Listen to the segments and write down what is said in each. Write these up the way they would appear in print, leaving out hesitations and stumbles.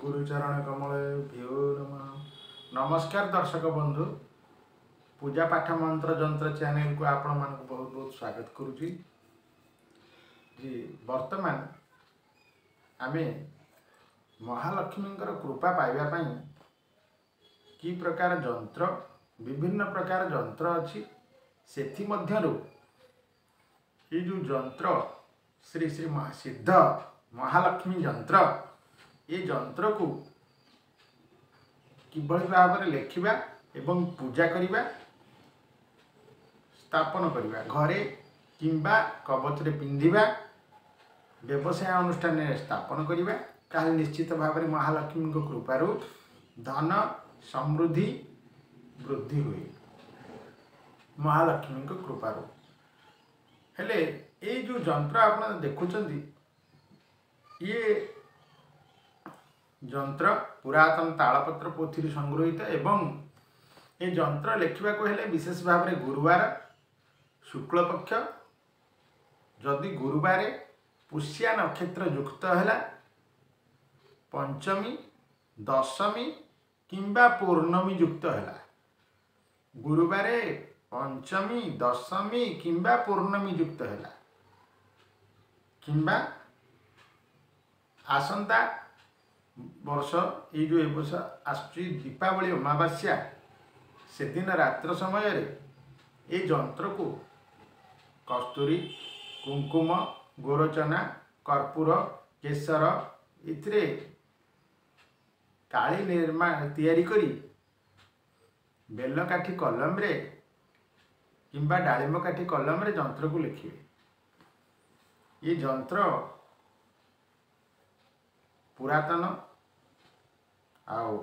गुरुचरण कमल भ्यो नमः। नमस्कार दर्शक बंधु, पूजा पाठ मंत्र जंत्र चैनल को आपण मान बहुत बहुत स्वागत करुच्ची। जी वर्तमान आमे महालक्ष्मी कृपा पाइबा पई कि प्रकार जंत्र विभिन्न प्रकार जंत्र अच्छी सेथि मध्यरु ये जो जंत्र श्री श्री सिद्ध महालक्ष्मी जंत्र ये जंत्र को किभली भाव में लेखिबा एवं पूजा करिबा स्थापन करिबा घरे किंबा कवच रे पिंधिबा व्यवसाय अनुष्ठान में स्थापन करिबा काल निश्चित भाव में महालक्ष्मी को कृपारु धन समृद्धि वृद्धि हुए महालक्ष्मी को कृपारु। हेले ये जो जंत्र आप देखुंट ये जंत्र पुरातन तालपत्र पोथी संग्रहित एवं ये जंत्र लेखा को हेले विशेष भाव में गुरुवार शुक्ल पक्ष जदि गुरुवार पुष्या नक्षत्र युक्त है पंचमी दशमी किंबा पूर्णमी युक्त है गुरुवार पंचमी दशमी किंबा पूर्णमी युक्त है किंबा आसंता वर्ष ये जो वर्ष आसुची दीपावली अमावास्या से दिन रात्र समय रे ये जंत्र को कस्तूरी कुंकुम गोरचना कर्पूर केसर इतरे काली निर्माण तैयारी करी बेलकाठी कलम रे किंबा डालिम काठी कलम रे जंत्र को लिखिए। ये जंत्र पुरातन आउ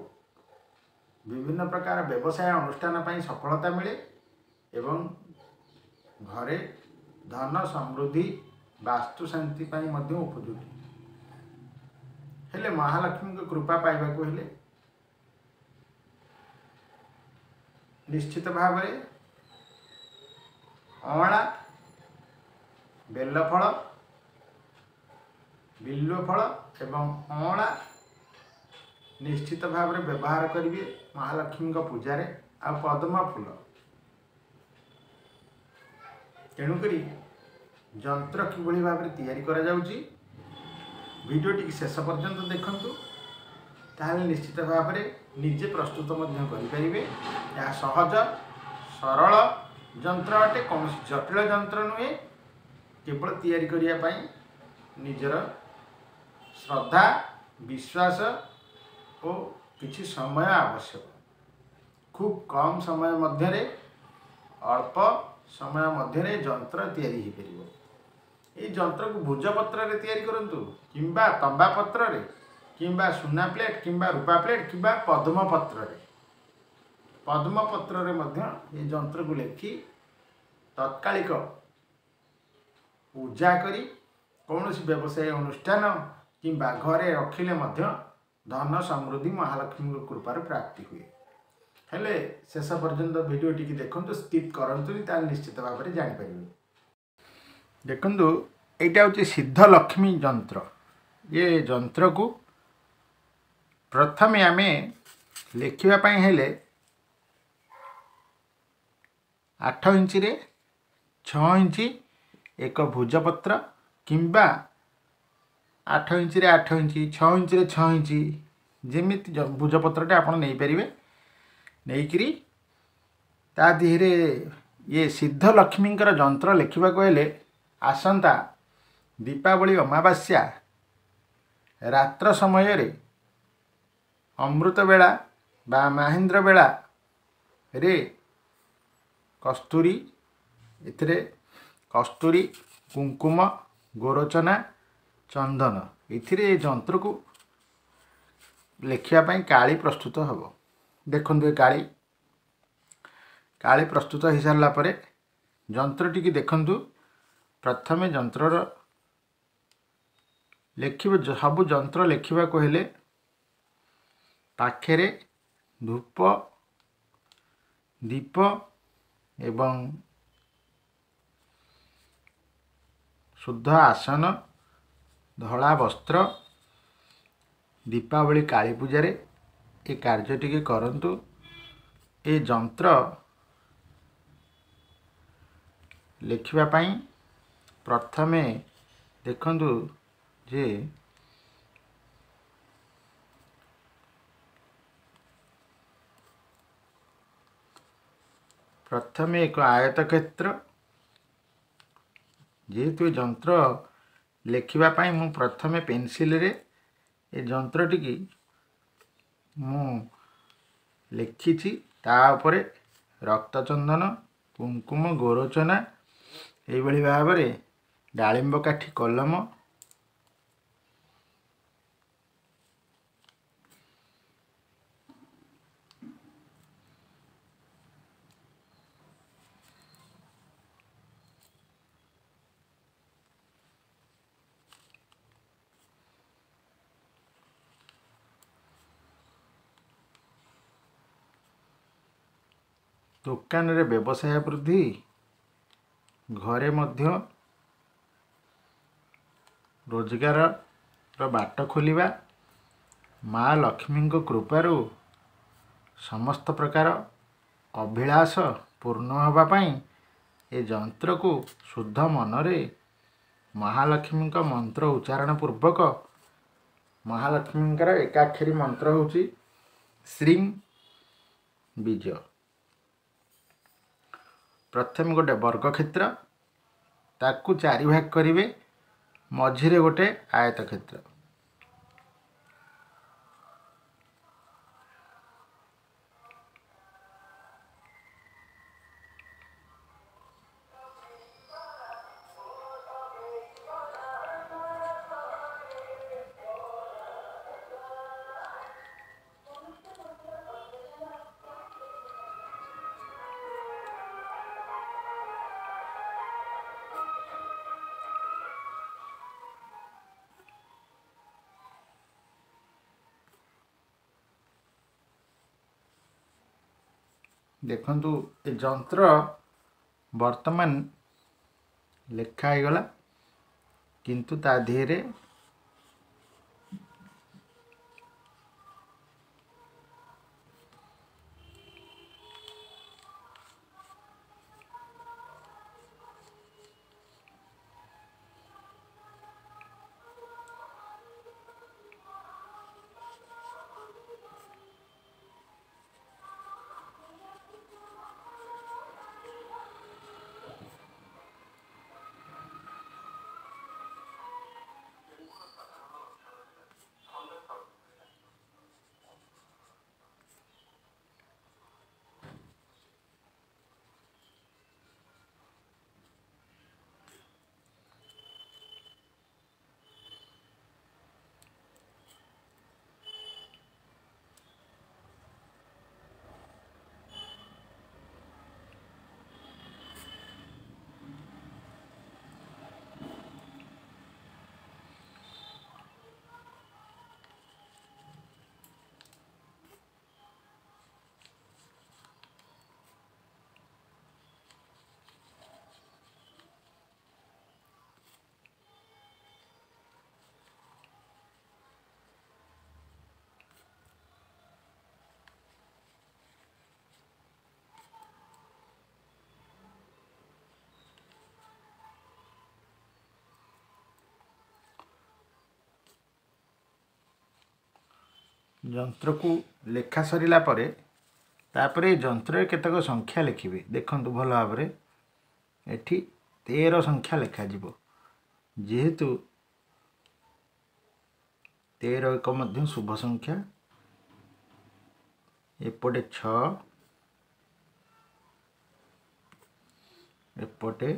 विभिन्न प्रकार व्यवसाय अनुष्ठान पर सफलता मिले एवं घरे धन समृद्धि वास्तु शांति पाई मध्य उपयोगी हेले महालक्ष्मी को कृपा पाइबा को हेले निश्चित भाव में अँला बेलफल बिल्वफल एवं अँला निश्चित भाव में व्यवहार करेंगे महालक्ष्मी पूजा आ पद्म फूल तेणुक जंत्र किभली भाव में तैयारी करा जाउची वीडियोटी शेष पर्यंत देखंतु ताहले निश्चित भाव में निजे प्रस्तुत करें। यह सहज सरल जंत्र अटे कौन जटिल जंत्र नुहे केवल तैयारी करने निजर श्रद्धा विश्वास और किछि समय आवश्यक खूब कम समय मध्य अल्प समय मध्य जंत्र तैयारी हो पारिबो। ये जंत्र को भुजपत्र रे तैयारी करंतु किंबा तंबा पत्र रे किंबा सुना प्लेट किंबा रूपा प्लेट किंबा पद्म पत्र रे मध्य ये जंत्र को लेखि तत्कालिक पूजा करी कौन व्यवसाय अनुष्ठान किंबा घरे रखिले मध्य धन समृद्धि महालक्ष्मी कृपार प्राप्ति हुए। हेले शेष पर्यंत वीडियो टी देखंतु स्किप करंतुनी ताल निश्चित भाव में जानि परिबे। देखंतु एटा होची सिद्ध लक्ष्मी जंत्र। ये जंत्र को प्रथमे आमे लेखिबा पई हेले 8 इंच रे 6 इंच एक भुजपत्र किंबा 8 इंच रे 8 इंच 6 इंच रे 6 इंच जेमिति भुजपत्रटे आपण नहीं पारिबे नहींकरी ता धीरे ये सिद्ध लक्ष्मी जंत्र लिखा को हेले आसंता दीपावली अमावास्या रात्र समय रे अमृत बेला बा महेंद्र बेला रे कस्तूरी इतरे कस्तूरी कुंकुम गोरचना चंदन इथिरे जंत्र को लिखा काली प्रस्तुत हम। देखते काली प्रस्तुत हो सारा पर जंत्र टी देखु प्रथमे जंत्र लिखिब सब जंत्र लिखा को हेले पाखेरे धूप दीप एवं शुद्ध आसन धला वस्त्र दीपावली काली पूजा रे ए कार्यटी करंतु। ए जंत्र लिखिबा पई प्रथमे देखंतु जे प्रथमे एक आयत क्षेत्र जेहेतु जंत्र लिखिबा पई मु प्रथमे पेंसिल रे ए जंत्रटी की मु लिखिछि। ता उपरे रक्तचंदन कुंकुम गोरोचना एभली भाव में डालिंब काठी कलम दुकान रे व्यवसाय वृद्धि घरे मध्य रोजगार बाट खोलिबा माँ लक्ष्मी कृपारू समस्त प्रकार अभिलाष पूर्ण होगा पाई ए जंत्र को शुद्ध मनरे महालक्ष्मी मंत्र उच्चारण पूर्वक महालक्ष्मी एकाक्षरी मंत्र होची श्रीं बीज। प्रथम गोटे वर्ग क्षेत्र ताकू 4 भाग करिवे मझिरे गोटे आयत क्षेत्र देखंतु ए जंत्र वर्तमान लेखा हो गला किंतु ता धीरे जंत्र को लेखा सरिला परे तापरे जंत्र केतक संख्या लिखिबे। देखंतु भल भाव में एठी 13 संख्या लेखा जीवो जेहेतु 13 एक मध्य शुभ संख्या एपटे 6 एपटे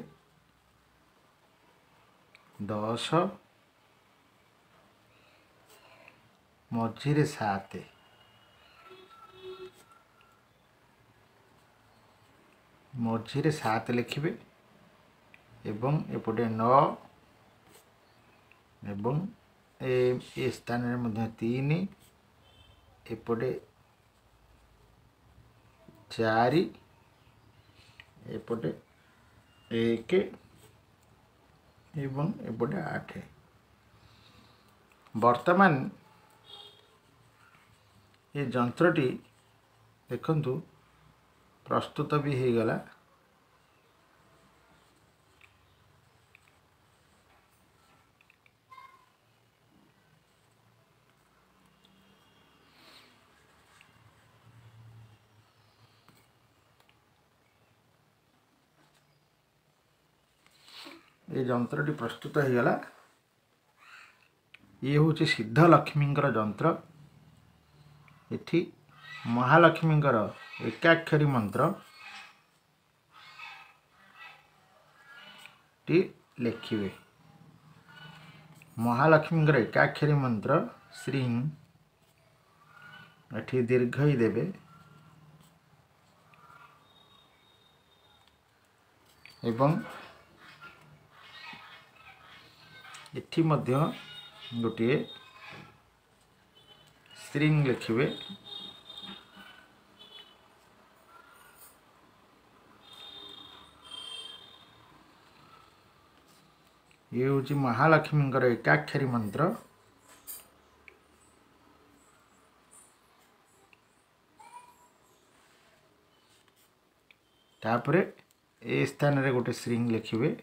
10 मझिरे 7 मझिरे 7 लिखिबे एवं एपटे 9 एवं ए स्थान रे मध्य 3 एपटे 4 एपटे 1 एवं एपटे 8। वर्तमान ये जंत्रटी देखंतु प्रस्तुत भी हो गला। ये जंत्रटी प्रस्तुत हो गला। ये हूँ सिद्ध लक्ष्मींकर जंत्र। इठी महालक्ष्मींकर एकाक्षरी मंत्र टी लिखिए। महालक्ष्मींकर एकाक्षरी मंत्र श्री एठी दीर्घ ही देवे एवं एठी मध्य गोटे स्ट्रिंग लिखिए। ये हूँ महालक्ष्मींकर एकाक्षरी मंत्र। तापरे ए स्थान रे गोटे स्ट्रिंग लिखिए।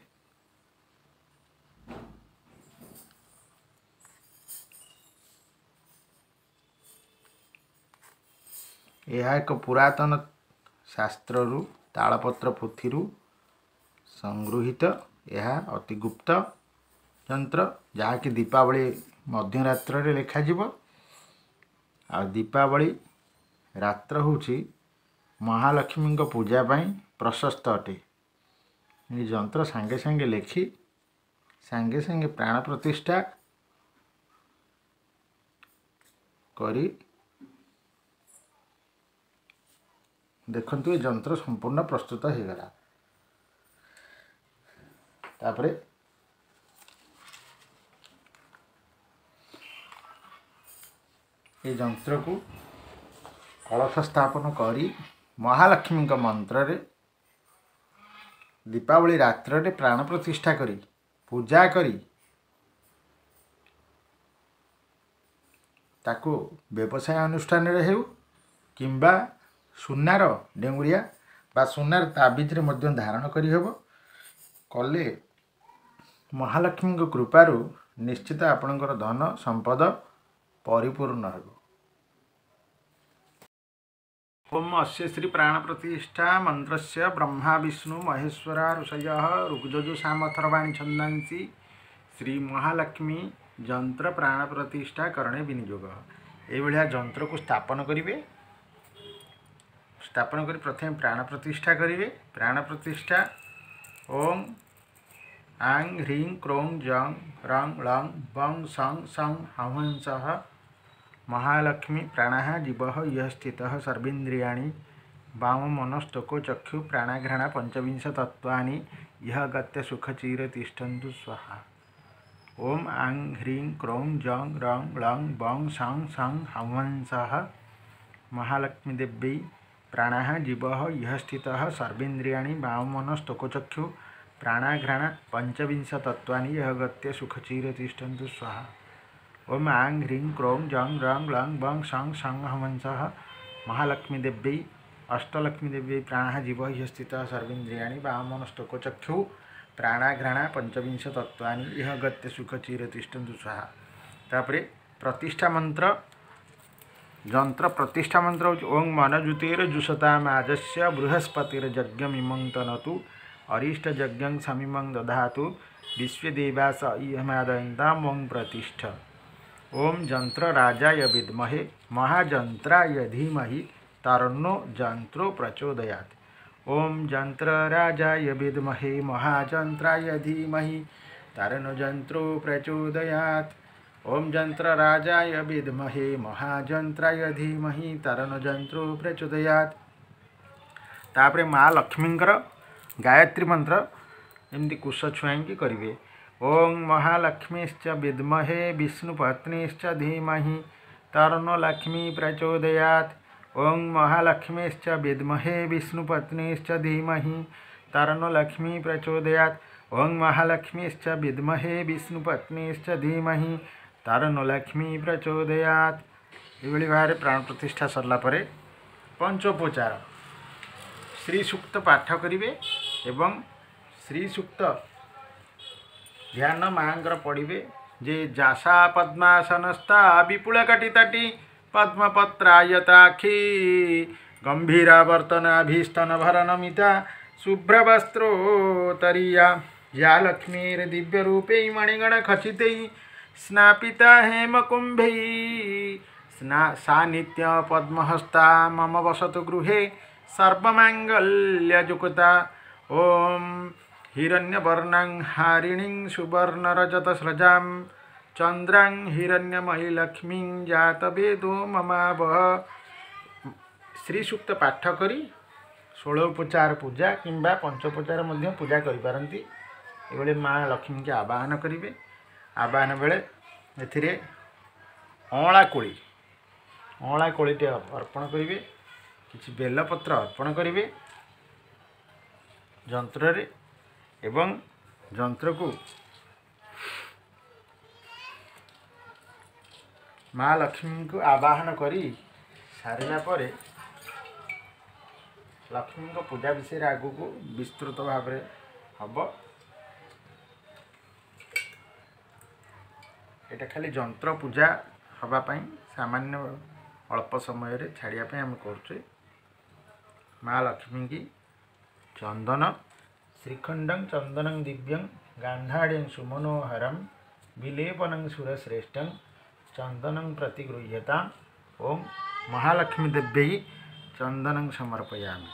यह एक पुरातन शास्त्रु तालपत्र पोथी संगृहित यह अति गुप्त यंत्र जहाँकि दीपावली मध्यरात्र रे लिखा जीव। आ दीपावली रात्र होची महालक्ष्मी पूजा पाई प्रशस्त अटे। ये जंत्र सांगे सांगे लिखि सांगे सांगे प्राण प्रतिष्ठा करी देखंतु ये जंत्र संपूर्ण प्रस्तुत हो गला। तापरे ये जंत्र को कलश स्थापन करी महालक्ष्मी मंत्र रे दीपावली रात्र रे प्राण प्रतिष्ठा करी पूजा करी ताको व्यवसाय अनुष्ठान रे हेउ किंबा सुनार डेंगुरिया बा सुनार ताबिज रे मध्य धारण करी हेबो। कले महालक्ष्मी कृपारु निश्चित आपणकर धन संपद परिपूर्ण हेबो। ओम अस्य श्री प्राण प्रतिष्ठा मंत्रस्य ब्रह्मा विष्णु महेश्वरा ऋषयः ऋग्यजु सामथर्वाणी छंदांसी श्री महालक्ष्मी जंत्र प्राण प्रतिष्ठा करणे विनियोग। ये भाया जंत्र को स्थापन करेंगे। स्थापन कर प्रथम प्राण प्रतिष्ठा करेंगे। प्राण प्रतिष्ठा ओम आंग ह्रीं क्रों जं रं लं बं सं सं हंसः महालक्ष्मी प्राणः जीवः यः स्थितः सर्वेन्द्रियाणि वाम मनस्तको चक्षु प्राणाघ्राण पंचविंश तत्वानि यः गत्य सुखचिर तिष्ठन्तु स्वाहा। ओम आंग ह्रीं क्रों जं रं लं बं सं सं हंसः महालक्ष्मी देवी प्राणः जीवः यः स्थितः सर्वेन्द्रियाणि वाम मनस्तको चक्षु प्राणाघ्राण पंचविंश तत्वानि यः गत्य सुखचिर तिष्ठन्तु स्वाहा। ओम आंग ह्रीं क्रों जं रं लं बं सं सं हंसः महालक्ष्मी देवी अष्टलक्ष्मी देवी प्राणः जीवः यः स्थितः सर्वेन्द्रियाणि वाम मनस्तको चक्षु प्राणाघ्राण पंचविंश तत्वानि यः गत्य सुखचिर तिष्ठन्तु स्वाहा। तापरे प्रतिष्ठा मंत्र जंत्र प्रतिष्ठा मंत्र हूँ ओं मनजुतेर्जुषतामाजस्य बृहस्पतिर्यज्ञमिमं तनतु अरिष्टयज्ञं समिमं दधातु विश्वदेवास इयमादयन्ताम् ओं प्रतिष्ठ। ओम जंत्र राजाय विद्महे महाजंत्राय धीमहि तन्नो जंत्रो प्रचोदयात्। ओम जंत्र राजाय विद्महे महाजंत्राय धीमहि तन्नो जंत्रो प्रचोदयात्। ओम जंत्र राजाय विद्महे महाजंत्राय धीमहि तन्नो जंत्रो प्रचोदयात्। तापरे माँ लक्ष्मींकर गायत्री मंत्र एमती कुश छुआंकी करेंगे। ओं महालक्ष्मीश्च विद्महे विष्णुपत्नीश्च धीमहि तन्नो लक्ष्मी प्रचोदयात्। ओं महालक्ष्मीश्च विद्महे विष्णुपत्नीश्च धीमहि तन्नो लक्ष्मी प्रचोदयात्। ओं महालक्ष्मीश्च विद्महे विष्णुपत्नीश्च धीमहि तन्नो लक्ष्मी प्रचोदयात्। ଏଭଳି ଭାବରେ ପ୍ରାଣ ପ୍ରତିଷ୍ଠା ସରିଲା ପରେ ପଞ୍ଚୋପଚାର ଶ୍ରୀ ସୂକ୍ତ ପାଠ କରିବେ ଏବଂ ଶ୍ରୀ ସୂକ୍ତ ଧ୍ୟାନ ମାଙ୍କର ପଢ଼ିବେ ଯେ ଯାସା ପଦ୍ମାସନସ୍ଥା ବିପୁଳ କଟିତଟି ପଦ୍ମପତ୍ରାୟତାକ୍ଷୀ ଗମ୍ଭୀରାବର୍ତ୍ତନାଭୀଷ୍ଟନ ଭରନମିତା शुभ्रवस्त्रोत्तरीया या लक्ष्मीर्दिव्यरूपै मणिगणखचितै स्नापिता हेमकुम्भै सा नित्यपद्महस्ता मम वसतु गृहे सर्वमाङ्गल्ययुक्ता ॐ हिरण्यवर्णां हारिणीं सुवर्णरजतस्रजां चन्द्रां हिरण्यमयी लक्ष्मीं जातवेदो ममावह। श्री सूक्त पाठ करी 16 उपचार पूजा किंबा पंचोपचार मध्य पूजा करिपारंती। एबले माँ लक्ष्मी के आवाहन करेंगे। आवाहन बेले एथिरे अँला कोळीटे अर्पण करेंगे, किसी बेलपत्र अर्पण करेंगे जंत्र रे एवं जंत्र को माँ लक्ष्मी को आवाहन करी सारिला परे लक्ष्मी को पूजा विषय आगु को विस्तृत भाव में हम। एटा खाली जंत्र पूजा हवापाई सामान्य अल्प समय रे छाड़ियापाई आम कर माँ लक्ष्मी की चंदन श्रीखंडं चंदनं दिव्यं गांधाड्यं सुमनोहरं विलेपनं सुरश्रेष्ठं चंदनं प्रतिगृह्यतां। ओं महालक्ष्मी देव्यै चंदनं समर्पयामि।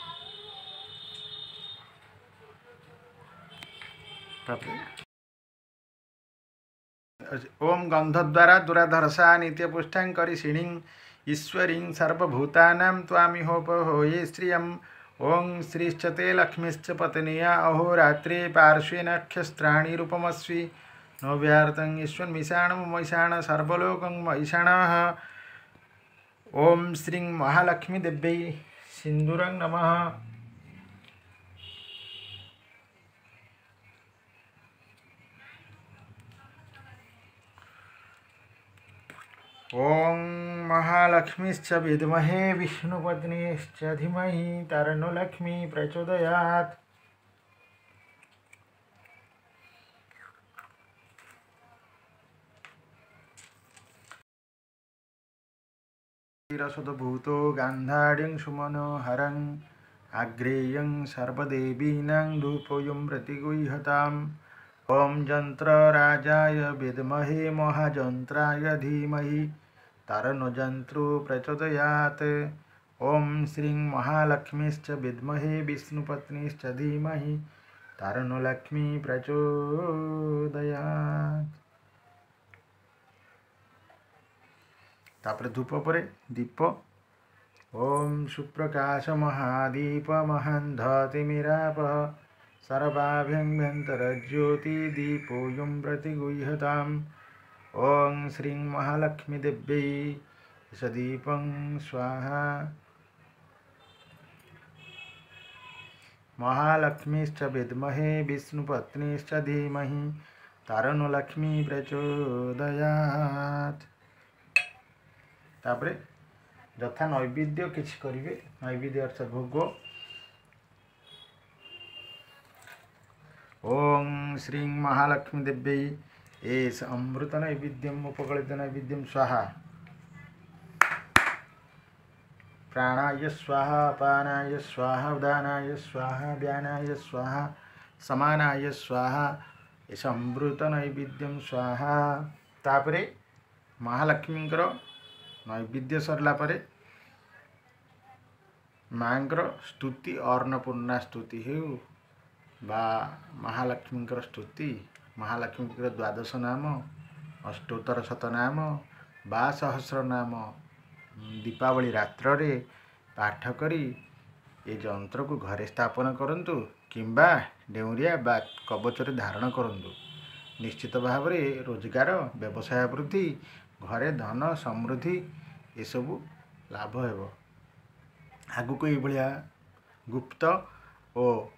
ओम गंधद्वारा दुराधर्षा नित्यपुष्टां करिषिणीं ईश्वरीं सर्वभूतानां त्वामिहोपहोये श्रियम्। ओं श्रीश्चते लक्ष्मीश्च पत्न्या अहोरात्रे पार्श्वे नक्षत्राणि रूपमस्वी नव्यार्तं ईश्वन्मिषाणं मैषाण सर्वलोकं मैषाणः। ओम श्री महालक्ष्मी देव्यै सिंदूरं नमः। ओं महालक्ष्मीश्च विद्महे विष्णुपत्नीश्च धीमहि तन्नो लक्ष्मी प्रचोदयात्। रसदभूतो गांधाड्यं सुमनोहरं आग्रेयं सर्वदेवीनां धूपोऽयं प्रतिगृह्यताम्। ओं जंत्रराजाय विद्महे महाजंत्राय धीमहि तन्नो जंत्रो प्रचोदयात्। ओं श्री महालक्ष्मीश्च विद्महे विष्णुपत्नीश्च धीमहि तन्नो लक्ष्मी प्रचोदयात्। तापर धूप पर दीप ओम सुप्रकाश महादीप महान्धतिमिराप सर्वाभ्यंतरज्योति दीपोऽयं प्रतिगृह्यताम्। ओं श्री महालक्ष्मी देव्यै सदीपं स्वाहा। महालक्ष्मीश्च विद्महे विष्णुपत्नीश्च धीमहि तन्नो लक्ष्मी प्रचोदयात्। तापरे यथा नैवेद्य किछि करिवे। नैवेद्य अर्थात भोग। ओं श्री महालक्ष्मी देव्यै एष अमृत नैवेद्यम उपकलित नैवेद्यम स्वाहा। प्राणाय स्वाहा अपानाय स्वाहा उदानाय स्वाहा व्यानाय स्वाहा समानाय स्वाहा एष अमृत नैवेद्यम स्वाहा। तापरे महालक्ष्मी नैवेद्य सरला परे माँकर स्तुति अन्नपूर्णा स्तुति हो बा महालक्ष्मी स्तुति महालक्ष्मी द्वादश नाम अष्टोत्तर शतनाम बा सहस्र नाम दीपावली रात्र रे पाठ करी ये जंत्र को घरे स्थापन करंतु किंबा डेउरिया बा कवचरे धारण करंतु। निश्चित भाव में रोजगार व्यवसाय वृद्धि घरे धन समृद्धि ये सबू लाभ हेबो। आगु को ये गुप्त और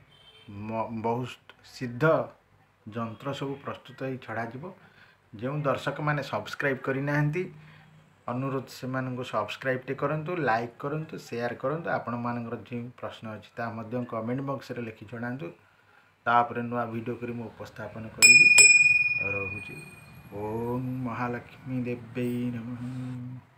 बहुत सिद्ध जंत्र सब प्रस्तुत हो छड़ा जो दर्शक माने सब्सक्राइब करि नाहंती अनुरोध से सब्सक्राइब टे करंतु लाइक करंतु शेयर करंतु आपण मानकर जो प्रश्न अच्छी ता कमेंट बॉक्स रे लिखि जणांतु तापर नुआ वीडियो करी मु उपस्थापन करी। रहुची। ओम महालक्ष्मी देव्यै नमः।